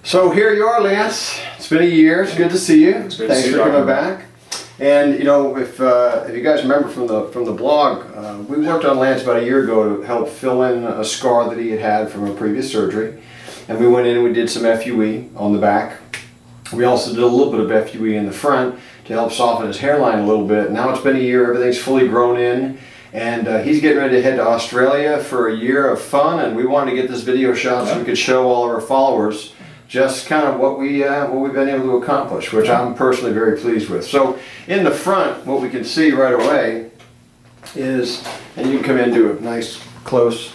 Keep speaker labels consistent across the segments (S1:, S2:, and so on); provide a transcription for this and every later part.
S1: So here you are, Lance. It's been a year. It's good to see you.
S2: It's good
S1: Thanks
S2: to see
S1: for
S2: you,
S1: coming
S2: Doctor.
S1: back. And you know, if you guys remember from the blog, we worked on Lance about a year ago to help fill in a scar that he had from a previous surgery, and we went in and we did some FUE on the back. We also did a little bit of FUE in the front to help soften his hairline a little bit. Now it's been a year. Everything's fully grown in. And he's getting ready to head to Australia for a year of fun, and we wanted to get this video shot so we could show all of our followers just kind of what we've been able to accomplish, which I'm personally very pleased with. So in the front, what we can see right away is, and you can come into a nice close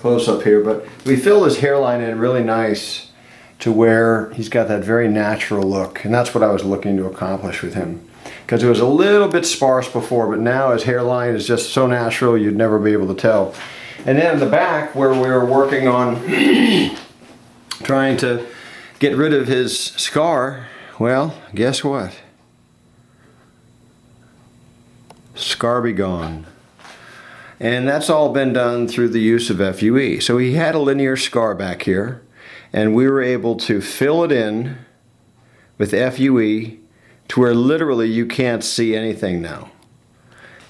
S1: up here, but we filled his hairline in really nice to where he's got that very natural look, and that's what I was looking to accomplish with him. Because it was a little bit sparse before, but now his hairline is just so natural you'd never be able to tell. And then in the back, where we were working on trying to get rid of his scar, well, guess what? Scar be gone. And that's all been done through the use of FUE. So he had a linear scar back here, and we were able to fill it in with FUE to where literally you can't see anything now.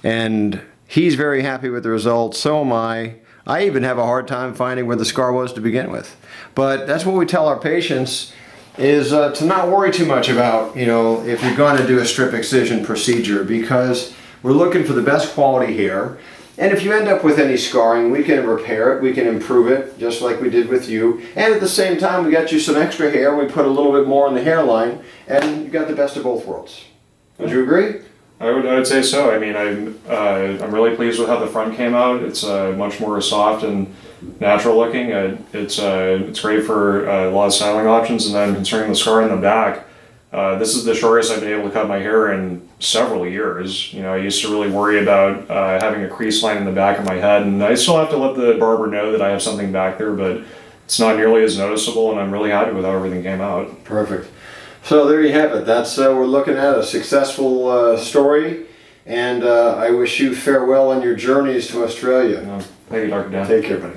S1: And he's very happy with the results, so am I. I even have a hard time finding where the scar was to begin with. But that's what we tell our patients, is to not worry too much about, you know, if you're going to do a strip excision procedure, because we're looking for the best quality hair. And if you end up with any scarring, we can repair it, we can improve it, just like we did with you. And at the same time, we got you some extra hair, we put a little bit more in the hairline, and you got the best of both worlds. Would you agree?
S2: I would say so. I mean, I'm really pleased with how the front came out. It's much more soft and natural looking. It's great for a lot of styling options. And then concerning the scar in the back, this is the shortest I've been able to cut my hair in several years. You know, I used to really worry about having a crease line in the back of my head, and I still have to let the barber know that I have something back there, but it's not nearly as noticeable, and I'm really happy with how everything came out.
S1: Perfect. So there you have it. That's we're looking at a successful story, and I wish you farewell on your journeys to Australia.
S2: Thank you, Dr. Dan.
S1: Take care, buddy.